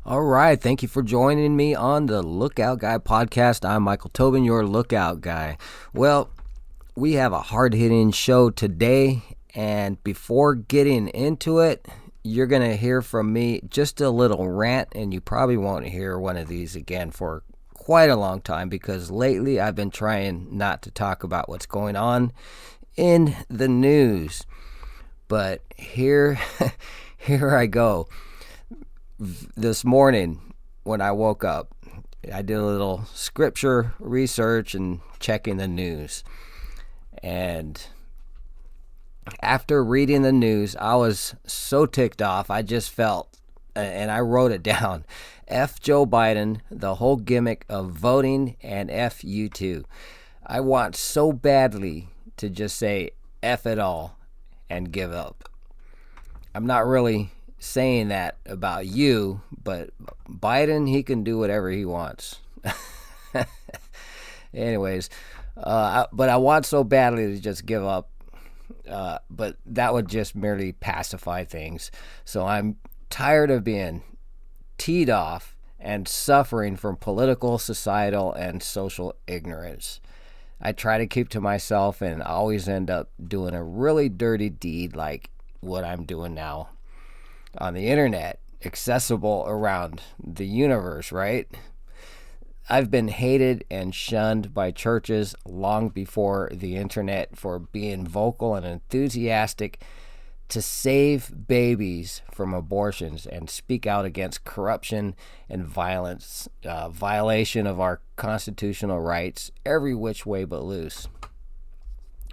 All right. Thank you for joining me on the Lookout Guy podcast. I'm Michael Tobin, your Lookout Guy. Well, we have a hard-hitting show today, and before getting into it, you're going to hear from me just a little rant, and you probably won't hear one of these again for quite a long time because lately I've been trying not to talk about what's going on in the news. But here I go. This morning when I woke up, I did a little scripture research and checking the news. And after reading the news, I was so ticked off. I just felt, and I wrote it down, F Joe Biden, the whole gimmick of voting, and F you too. I want so badly to just say F it all and give up. I'm not really saying that about you, but Biden, he can do whatever he wants. Anyways, but I want so badly to just give up, but that would just merely pacify things. So I'm tired of being teed off and suffering from political, societal, and social ignorance. I try to keep to myself and always end up doing a really dirty deed like what I'm doing now on the internet, accessible around the universe, right? I've been hated and shunned by churches long before the internet for being vocal and enthusiastic to save babies from abortions and speak out against corruption and violence, violation of our constitutional rights, every which way but loose.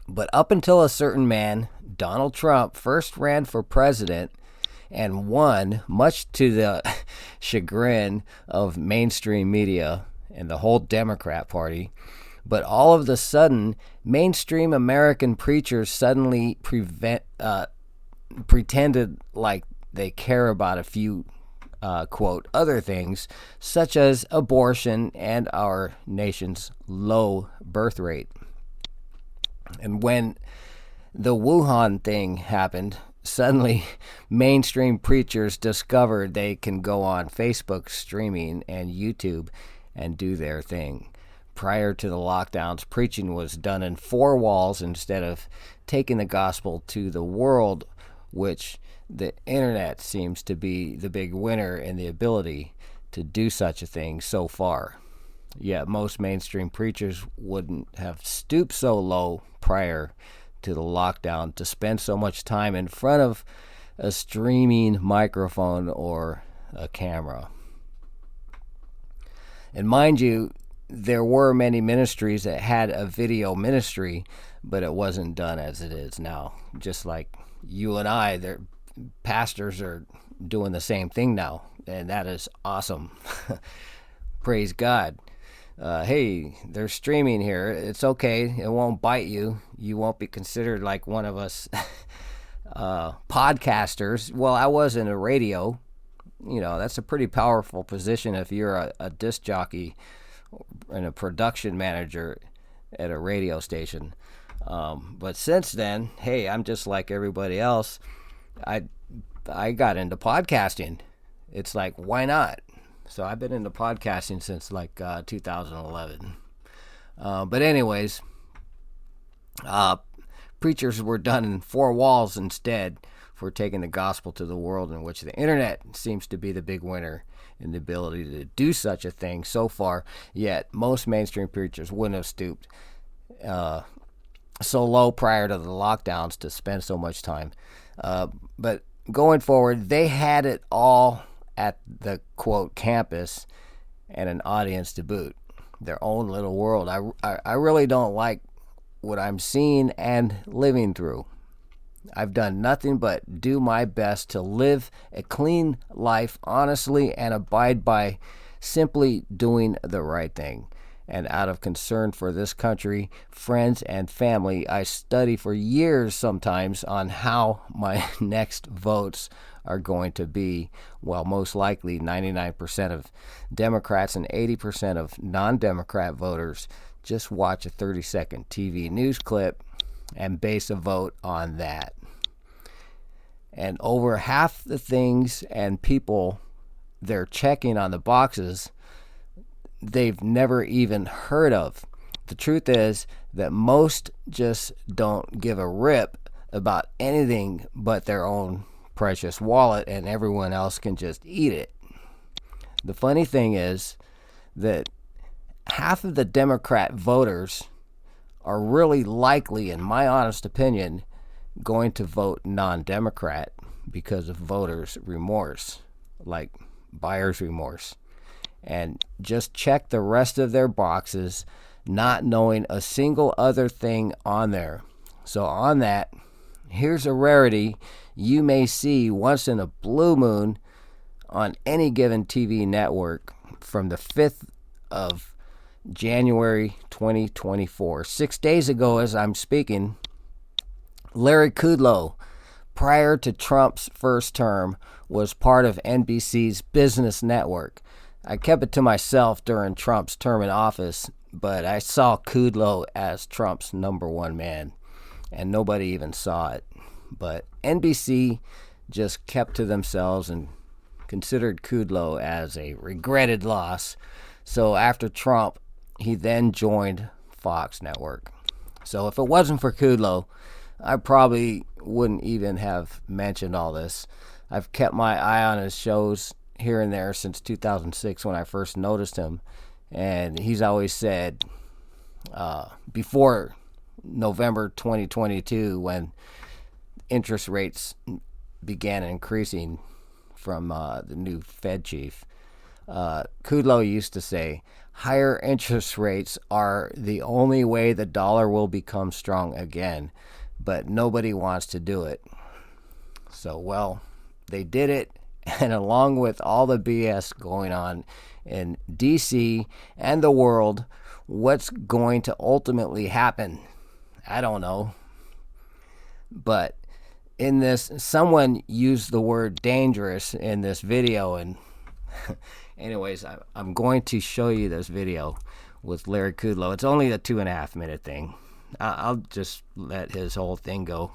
But up until a certain man, Donald Trump, first ran for president and won, much to the chagrin of mainstream media and the whole Democrat Party. But all of a sudden, mainstream American preachers suddenly pretended like they care about a few, quote, other things, such as abortion and our nation's low birth rate. And when the Wuhan thing happened, suddenly mainstream preachers discovered they can go on Facebook streaming and YouTube and do their thing. Prior to the lockdowns, preaching was done in four walls instead of taking the gospel to the world, which the internet seems to be the big winner in the ability to do such a thing so far. Yet most mainstream preachers wouldn't have stooped so low prior to the lockdown to spend so much time in front of a streaming microphone or a camera. And mind you, there were many ministries that had a video ministry, but it wasn't done as it is now. Just like you and I, their pastors are doing the same thing now, and that is awesome. Praise God. Hey, they're streaming here. It's okay. It won't bite you. You won't be considered like one of us podcasters. Well, I was in a radio. You know, that's a pretty powerful position if you're a disc jockey and a production manager at a radio station. But since then, hey, I'm just like everybody else. I got into podcasting. It's like, why not? So I've been into podcasting since like 2011. But anyways, preachers were done in four walls instead for taking the gospel to the world, in which the internet seems to be the big winner in the ability to do such a thing so far. Yet most mainstream preachers wouldn't have stooped so low prior to the lockdowns to spend so much time. But going forward, they had it all at the, quote, campus and an audience to boot. Their own little world. I really don't like what I'm seeing and living through. I've done nothing but do my best to live a clean life honestly and abide by simply doing the right thing. And out of concern for this country, friends, and family, I study for years sometimes on how my next votes are going to be, while most likely 99% of Democrats and 80% of non-Democrat voters just watch a 30-second TV news clip and base a vote on that. And over half the things and people they're checking on the boxes they've never even heard of. The truth is that most just don't give a rip about anything but their own precious wallet, and everyone else can just eat it. The funny thing is that half of the Democrat voters are really likely, in my honest opinion, going to vote non-Democrat because of voters' remorse, like buyer's remorse, and just check the rest of their boxes, not knowing a single other thing on there. So on that, here's a rarity you may see once in a blue moon on any given TV network from the 5th of January 2024. 6 days ago, as I'm speaking, Larry Kudlow, prior to Trump's first term, was part of NBC's Business Network. I kept it to myself during Trump's term in office, but I saw Kudlow as Trump's number one man, and nobody even saw it. But NBC just kept to themselves and considered Kudlow as a regretted loss. So after Trump, he then joined Fox Network. So if it wasn't for Kudlow, I probably wouldn't even have mentioned all this. I've kept my eye on his shows here and there since 2006 when I first noticed him. And he's always said, before November 2022, when interest rates began increasing from the new Fed chief, Kudlow used to say, higher interest rates are the only way the dollar will become strong again, but nobody wants to do it. So, well, they did it, and along with all the BS going on in DC and the world, what's going to ultimately happen? I don't know. But in this, someone used the word dangerous in this video, and anyways, I'm going to show you this video with Larry Kudlow. It's only a 2.5 minute thing. I'll just let his whole thing go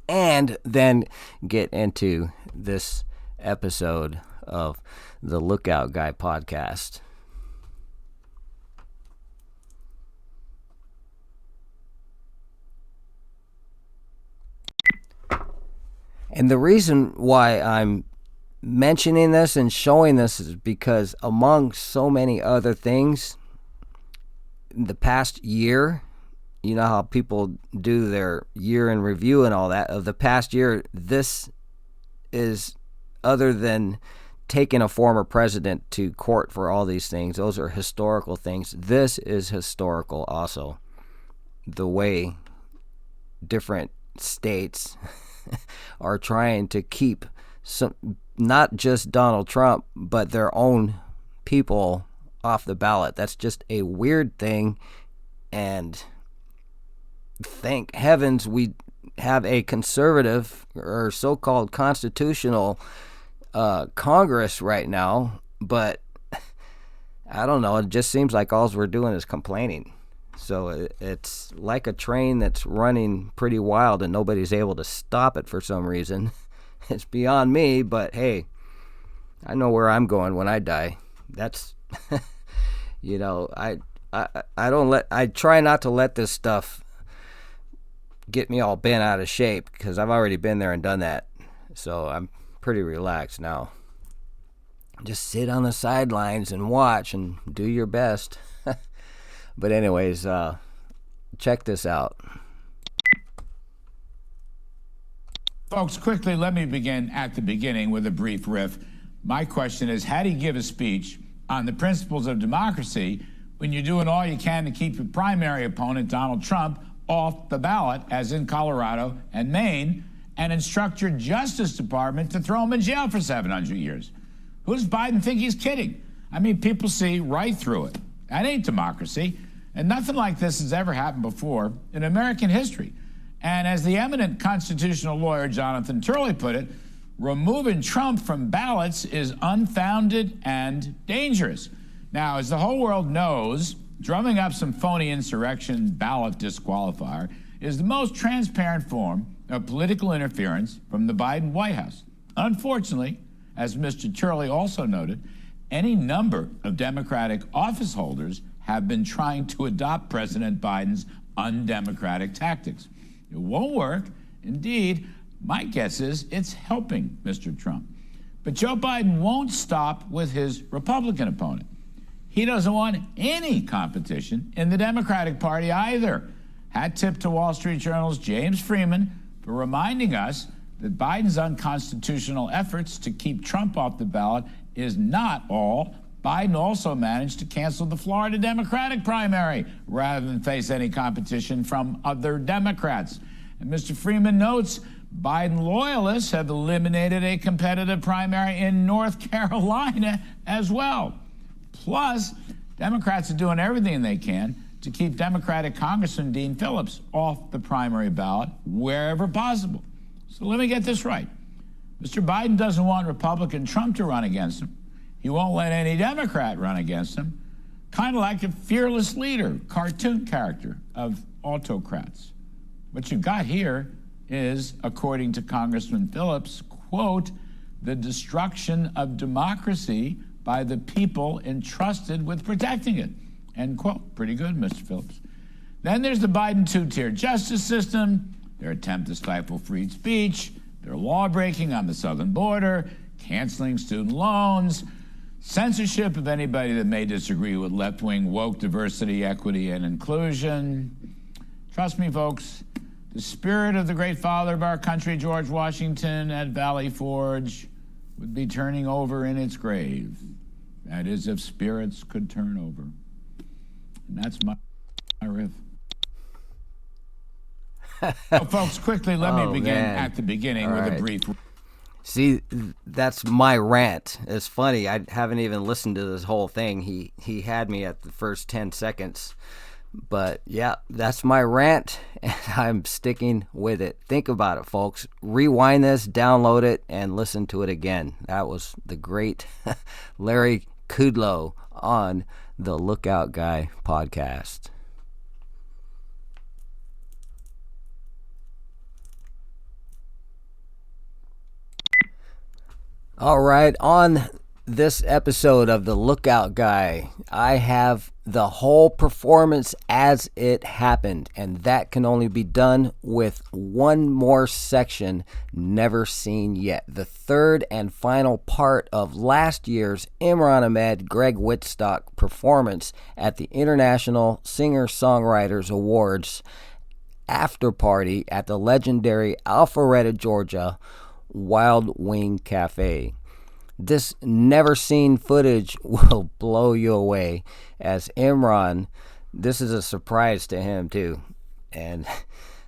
and then get into this episode of the Lookout Guy podcast. And the reason why I'm mentioning this and showing this is because, among so many other things, in the past year, you know how people do their year in review and all that, of the past year, this is, other than taking a former president to court for all these things, those are historical things. This is historical also. The way different states are trying to keep some, not just Donald Trump, but their own people off the ballot. That's just a weird thing, and thank heavens we have a conservative or so-called constitutional Congress right now, but I don't know, it just seems like all we're doing is complaining. So it's like a train that's running pretty wild and nobody's able to stop it for some reason. It's beyond me, but hey, I know where I'm going when I die. That's, you know, I try not to let this stuff get me all bent out of shape, because I've already been there and done that. So I'm pretty relaxed now. Just sit on the sidelines and watch and do your best. But anyways, check this out. Folks, quickly, let me begin at the beginning with a brief riff. My question is, how do you give a speech on the principles of democracy when you're doing all you can to keep your primary opponent, Donald Trump, off the ballot, as in Colorado and Maine, and instruct your Justice Department to throw him in jail for 700 years? Who does Biden think he's kidding? I mean, people see right through it. That ain't democracy. And nothing like this has ever happened before in American history. And as the eminent constitutional lawyer Jonathan Turley put it, removing Trump from ballots is unfounded and dangerous. Now, as the whole world knows, drumming up some phony insurrection ballot disqualifier is the most transparent form of political interference from the Biden White House. Unfortunately, As Mr. Turley also noted, any number of Democratic office holders have been trying to adopt President Biden's undemocratic tactics. It won't work. Indeed, my guess is it's helping Mr. Trump. But Joe Biden won't stop with his Republican opponent. He doesn't want any competition in the Democratic Party either. Hat tip to Wall Street Journal's James Freeman for reminding us that Biden's unconstitutional efforts to keep Trump off the ballot is not all. Biden also managed to cancel the Florida Democratic primary rather than face any competition from other Democrats. And Mr. Freeman notes Biden loyalists have eliminated a competitive primary in North Carolina as well. Plus, Democrats are doing everything they can to keep Democratic Congressman Dean Phillips off the primary ballot wherever possible. So let me get this right. Mr. Biden doesn't want Republican Trump to run against him. He won't let any Democrat run against him, kind of like a fearless leader, cartoon character of autocrats. What you got here is, according to Congressman Phillips, quote, the destruction of democracy by the people entrusted with protecting it, end quote. Pretty good, Mr. Phillips. Then there's the Biden two-tier justice system, their attempt to stifle free speech, their law-breaking on the southern border, canceling student loans, censorship of anybody that may disagree with left-wing woke diversity, equity, and inclusion. Trust me, folks, the spirit of the great father of our country, George Washington, at Valley Forge, would be turning over in its grave. That is, if spirits could turn over. And that's my riff. So, folks, quickly, let me begin at the beginning with a brief... See, that's my rant. It's funny. I haven't even listened to this whole thing. He had me at the first 10 seconds. But, yeah, that's my rant, and I'm sticking with it. Think about it, folks. Rewind this, download it, and listen to it again. That was the great Larry Kudlow on the Lookout Guy podcast. All right, on this episode of The Lookout Guy, I have the whole performance as it happened, and that can only be done with one more section never seen yet. The third and final part of last year's Imran Ahmed Gregg Wietstock performance at the International Singer-Songwriters Awards after party at the legendary Alpharetta, Georgia Wild Wing Cafe. This never-seen footage will blow you away, as Imran, this is a surprise to him too, and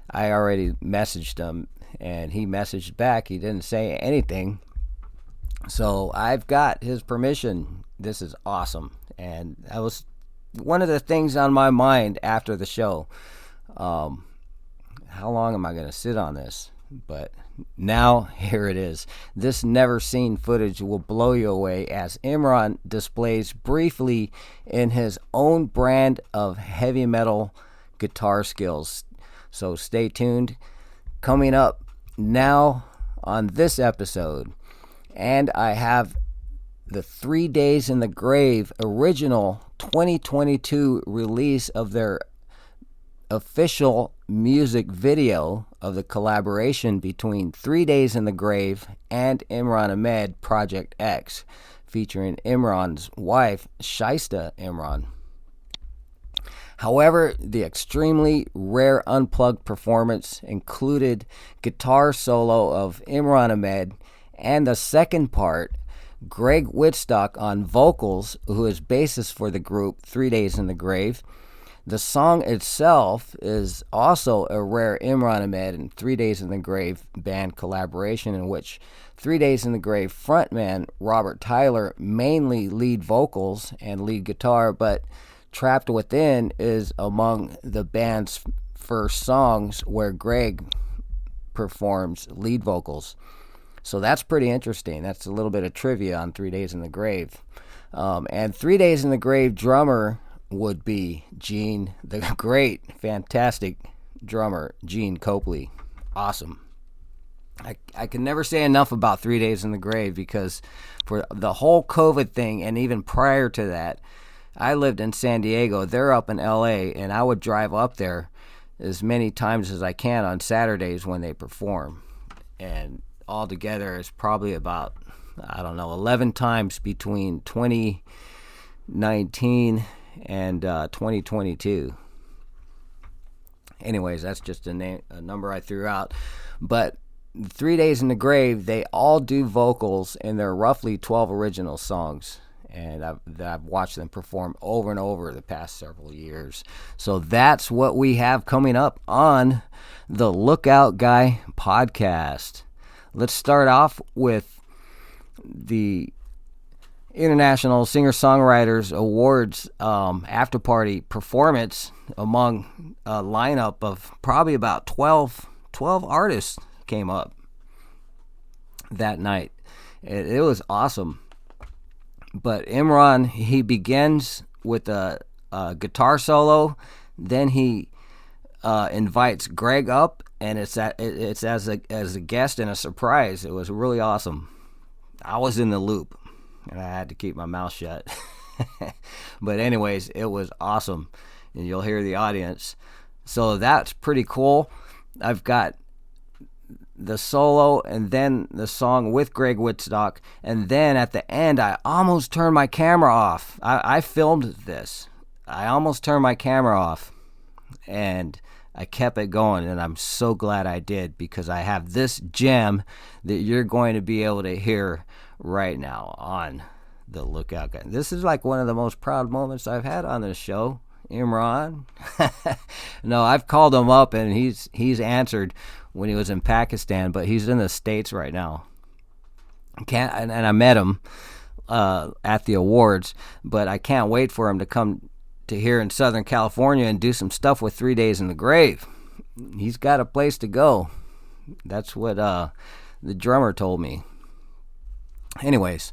I already messaged him, and he messaged back. He didn't say anything, so I've got his permission. This is awesome, and that was one of the things on my mind after the show. How long am I going to sit on this? But now, here it is. This never-seen footage will blow you away as Imran displays briefly in his own brand of heavy metal guitar skills. So stay tuned. Coming up now on this episode, and I have the 3 Days in the Grave original 2022 release of their official music video of the collaboration between 3 Days in the Grave and Imran Ahmed, Project X, featuring Imran's wife, Shaista Imran. However, the extremely rare unplugged performance included guitar solo of Imran Ahmed, and the second part, Gregg Wietstock on vocals, who is bassist for the group 3 Days in the Grave. The song itself is also a rare Imran Ahmed and 3 Days in the Grave band collaboration, in which 3 Days in the Grave frontman Robert Tyler mainly lead vocals and lead guitar, but Trapped Within is among the band's first songs where Gregg performs lead vocals. So that's pretty interesting. That's a little bit of trivia on 3 Days in the Grave. And 3 Days in the Grave drummer would be Gene, the great, fantastic drummer, Gene Copley. Awesome. I can never say enough about 3 Days in the Grave, because for the whole COVID thing, and even prior to that, I lived in San Diego. They're up in LA, and I would drive up there as many times as I can on Saturdays when they perform. And altogether, it's probably about, I don't know, 11 times between 2019 and 2022. Anyways, that's just a number I threw out. But 3 Days in the Grave, they all do vocals in their roughly 12 original songs. And I've watched them perform over and over the past several years. So that's what we have coming up on the Lookout Guy podcast. Let's start off with the International Singer-Songwriters Awards after party performance among a lineup of probably about 12 artists came up that night. It was awesome. But Imran, he begins with a guitar solo, then he invites Gregg up, and it's as a guest and a surprise. It was really awesome. I was in the loop, and I had to keep my mouth shut. But anyways, it was awesome, and you'll hear the audience. So that's pretty cool. I've got the solo and then the song with Gregg Wietstock, and then at the end I almost turned my camera off. I filmed this. I almost turned my camera off, and I kept it going, and I'm so glad I did, because I have this gem that you're going to be able to hear right now on the Lookout Guy. This is like one of the most proud moments I've had on this show. Imran. No, I've called him up, and he's answered when he was in Pakistan, but he's in the States right now. And I met him at the awards, but I can't wait for him to come to here in Southern California and do some stuff with 3 Days in the Grave. He's got a place to go. That's what the drummer told me. Anyways,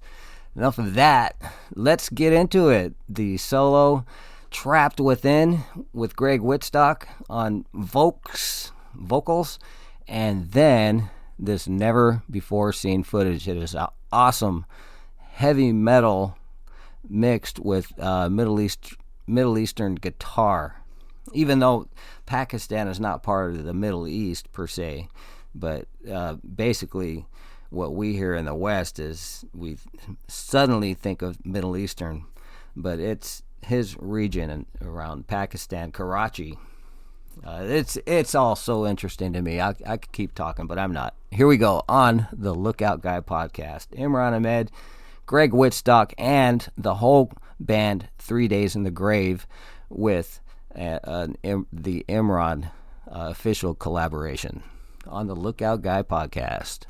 enough of that. Let's get into it. The solo, Trapped Within, with Gregg Wietstock on vocals, and then this never before seen footage. It is awesome heavy metal mixed with Middle Eastern guitar, even though Pakistan is not part of the Middle East per se. But basically what we hear in the West is we suddenly think of Middle Eastern, but it's his region around Pakistan, Karachi. It's all so interesting to me. I could keep talking, but I'm not. Here we go on the Lookout Guy podcast. Imran Ahmed, Gregg Wietstock, and the whole band 3 Days in the Grave with the Imran official collaboration on the Lookout Guy podcast.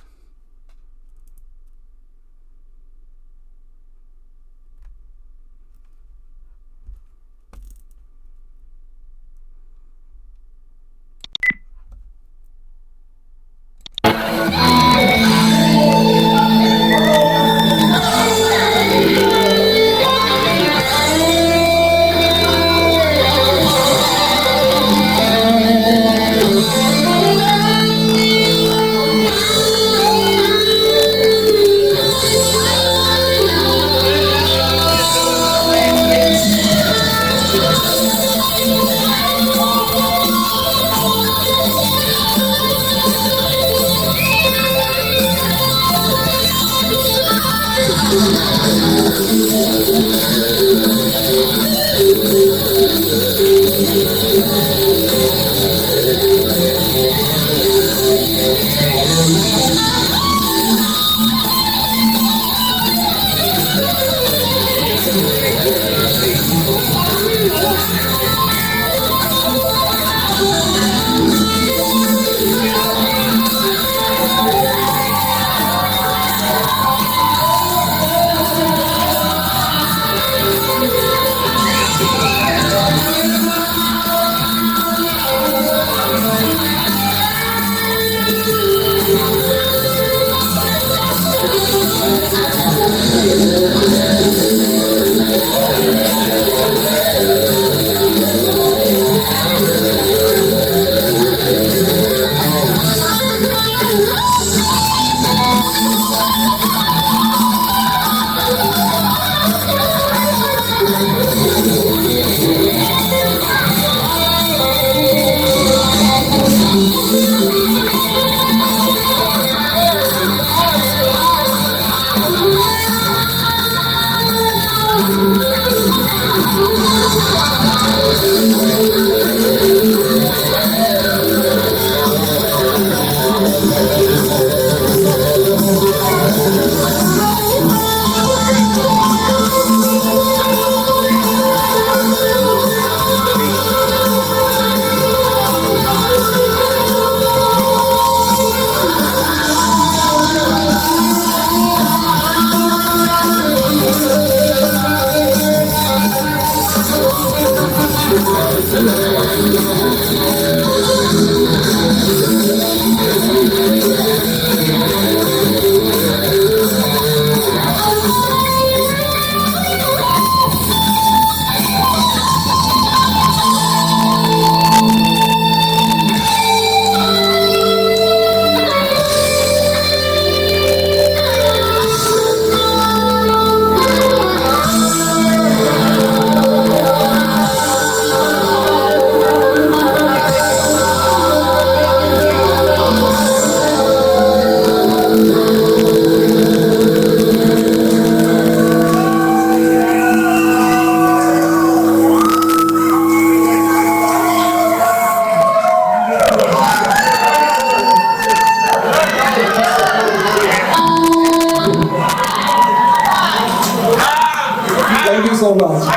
so much.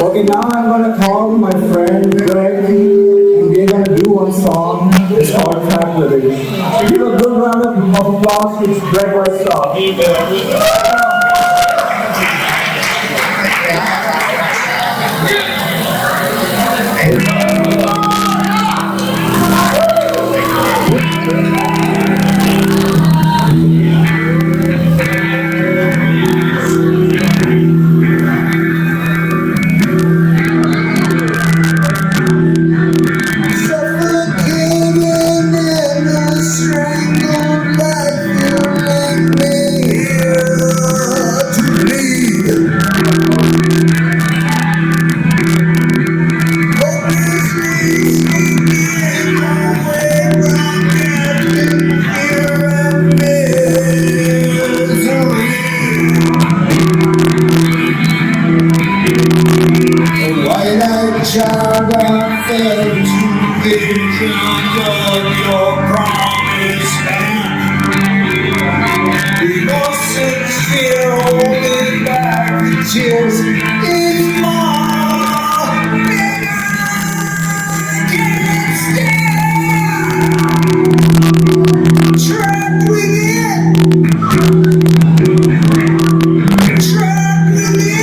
Okay, now I'm gonna call my friend Greg, and we're gonna do one song. It's called Track Living. Give a good round of applause to Gregg Wietstock. Child, I fell to the ground of your promised land. Innocent fear holding back the tears is more than I can stand. Trapped within, trapped within.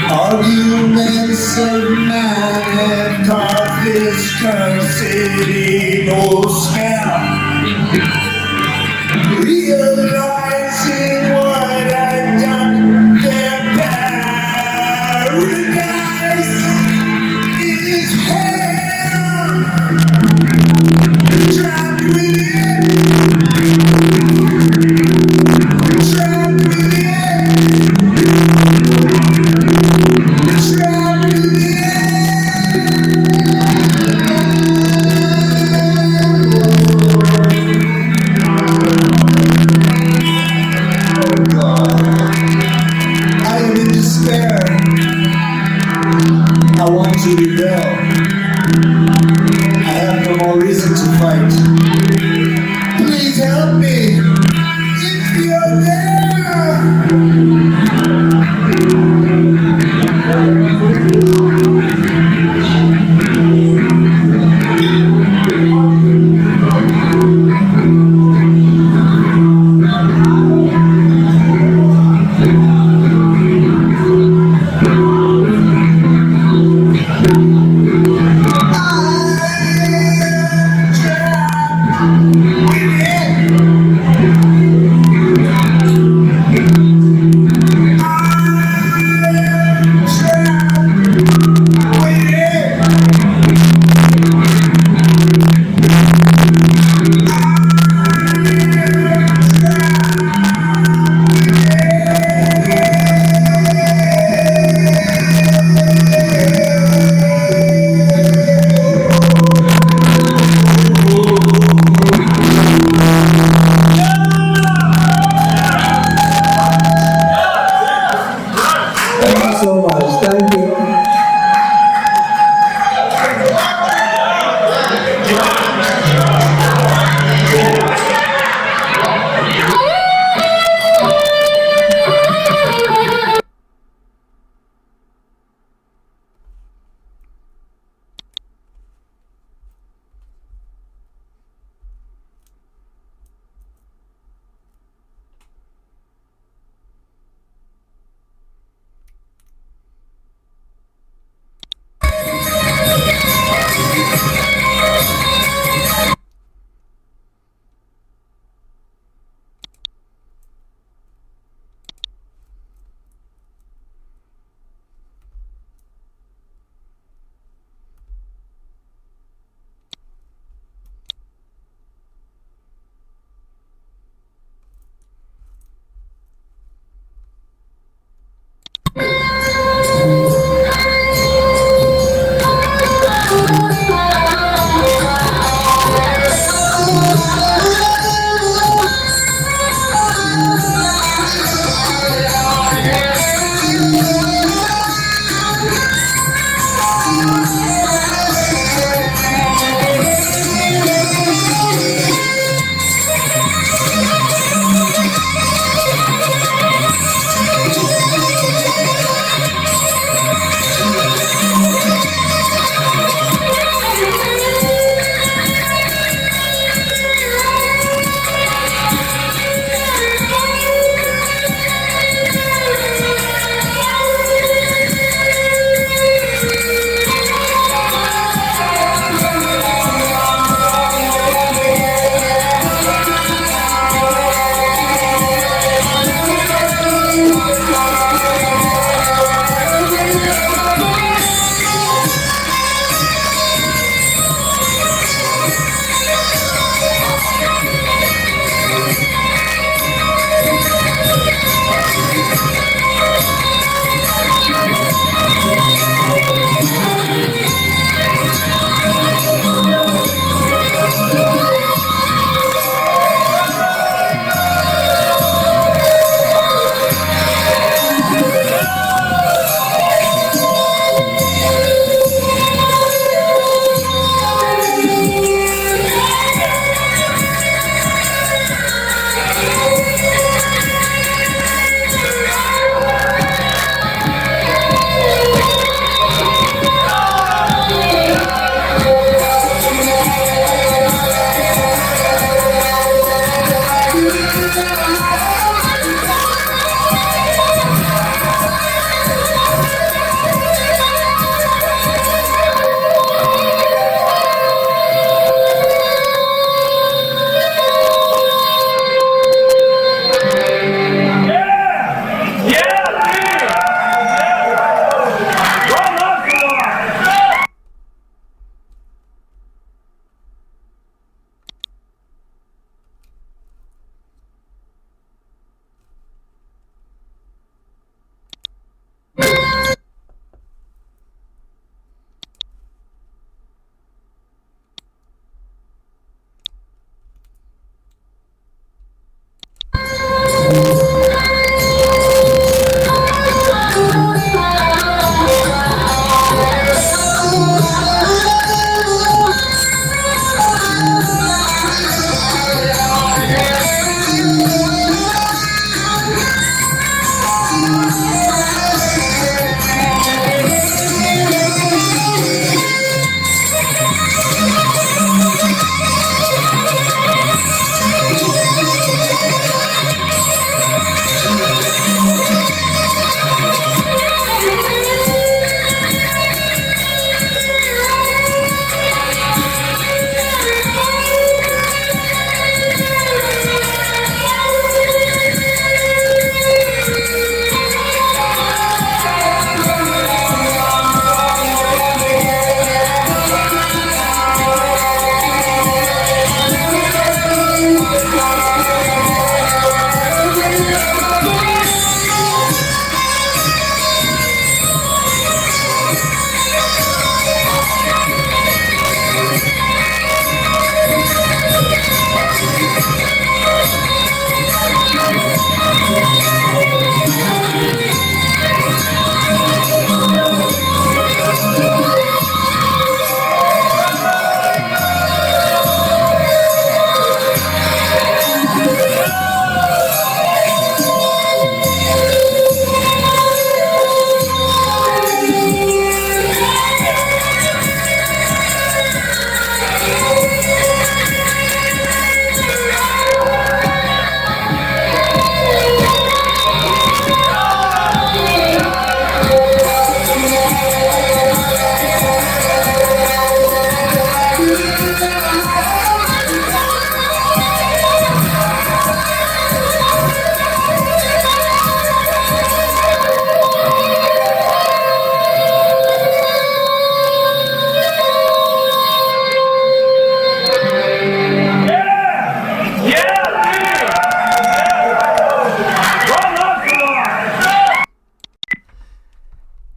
Arguments of man have caused this cursed evil spell. Realizing what I've done, their paradise is hell. Trapped within, trapped within.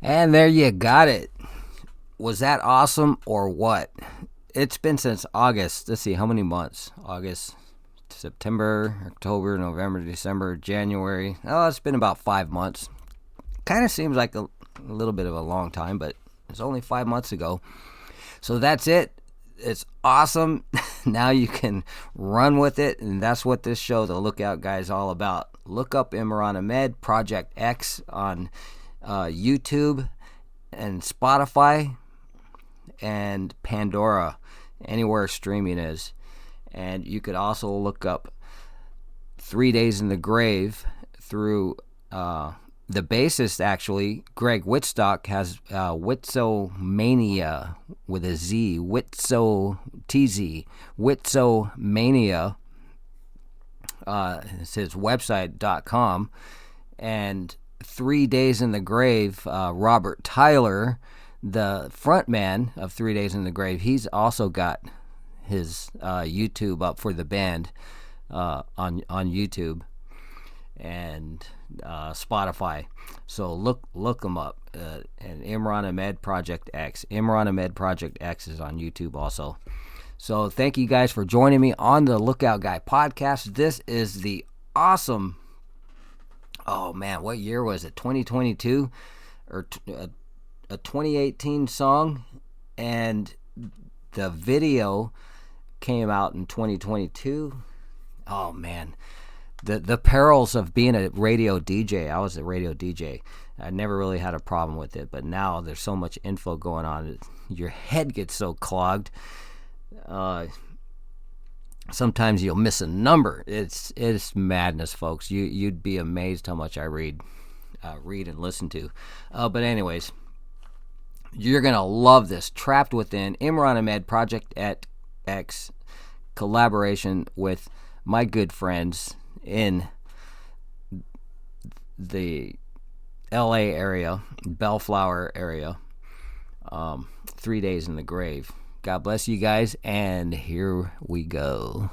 And there you got it. Was that awesome or what? It's been since August. Let's see, how many months? August, September, October, November, December, January. Oh, it's been about 5 months. Kind of seems like a little bit of a long time, but it's only 5 months ago. So that's it. It's awesome. Now you can run with it, and that's what this show, The Lookout Guy, is all about. Look up Imran Ahmed, Project X on YouTube and Spotify and Pandora, anywhere streaming is. And you could also look up 3 Days in the Grave through the bassist, actually, Gregg Wietstock, has Witzomania with a Z, Witzomania. It's his website.com. And 3 Days in the Grave, Robert Tyler, the frontman of 3 Days in the Grave, he's also got his YouTube up for the band on YouTube and Spotify. So look them up. And Imran Ahmed Project X. Imran Ahmed Project X is on YouTube also. So thank you guys for joining me on the Lookout Guy podcast. This is the awesome, oh man, what year was it? 2022 or a 2018 song, and the video came out in 2022. Oh man, the perils of being a radio DJ. I was a radio DJ. I never really had a problem with it, but now there's so much info going on. Your head gets so clogged. Sometimes you'll miss a number. It's madness, folks. You'd be amazed how much I read and listen to. But anyways, you're gonna love this. Trapped Within, Imran Ahmed Project X, collaboration with my good friends in the LA area, Bellflower area. 3 Days in the Grave. God bless you guys, and here we go.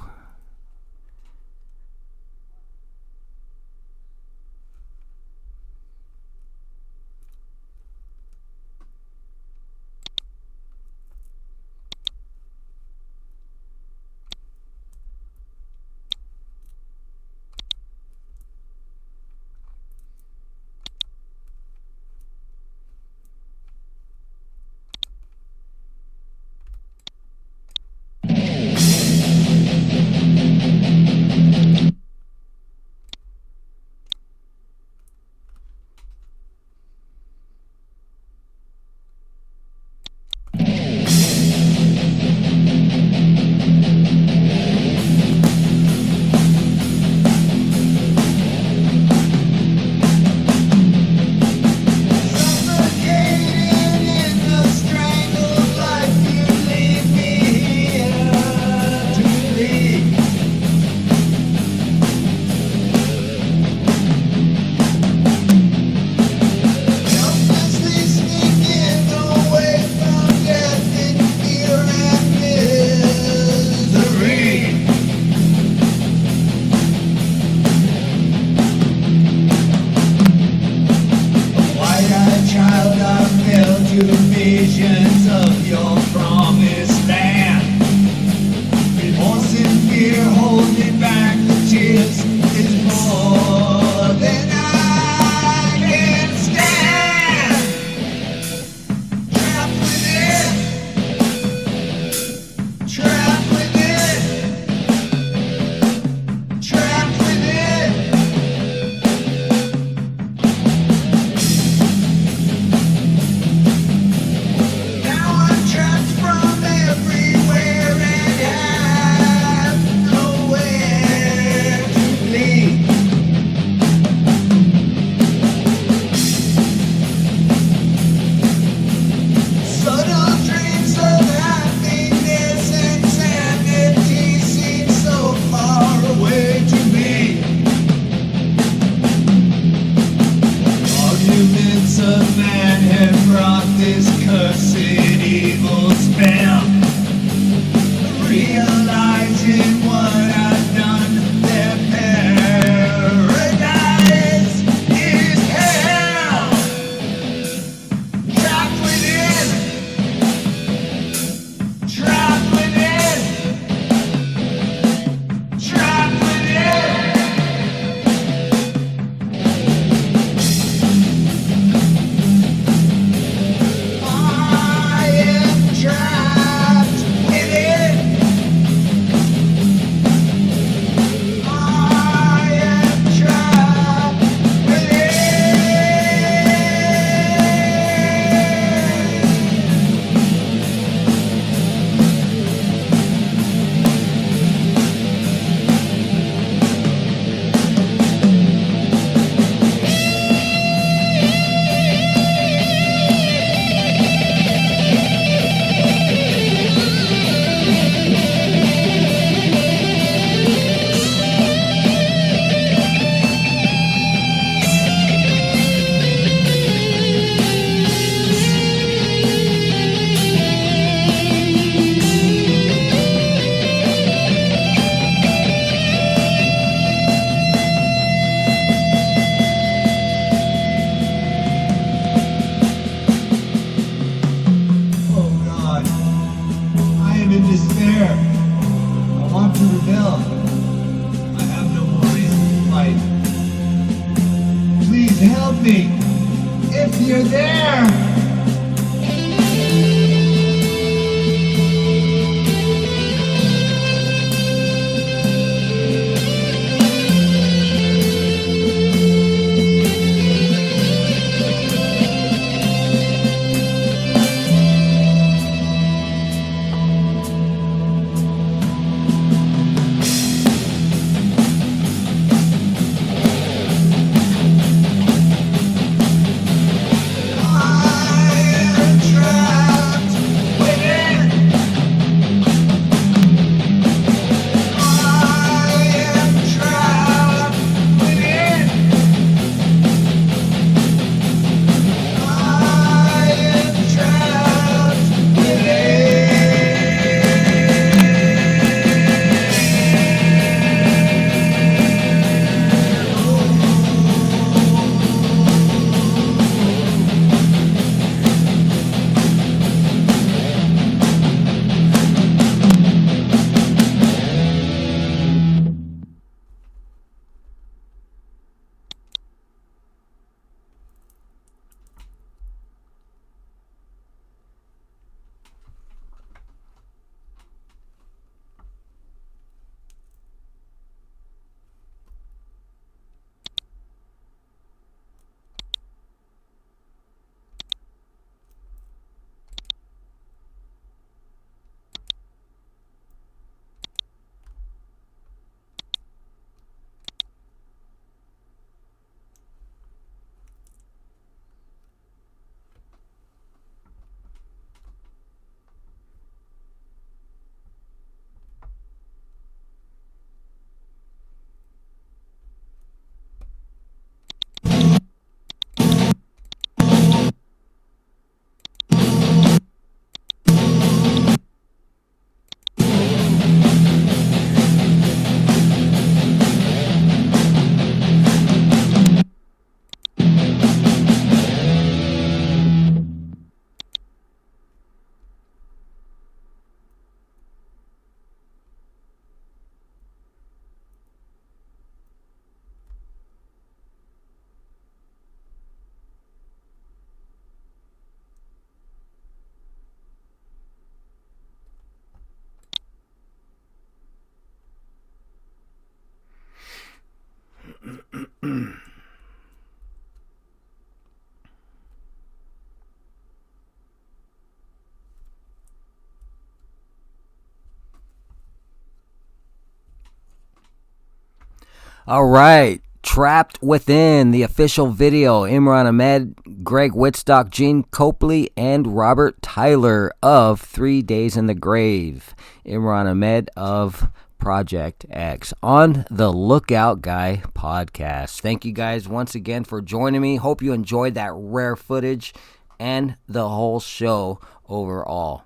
All right. Trapped Within, the official video. Imran Ahmed, Gregg Wietstock, Gene Copley, and Robert Tyler of 3 Days in the Grave. Imran Ahmed of Project X on the Lookout Guy podcast. Thank you guys once again for joining me. Hope you enjoyed that rare footage and the whole show overall.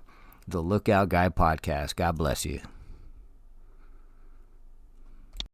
The Lookout Guy podcast. God bless you.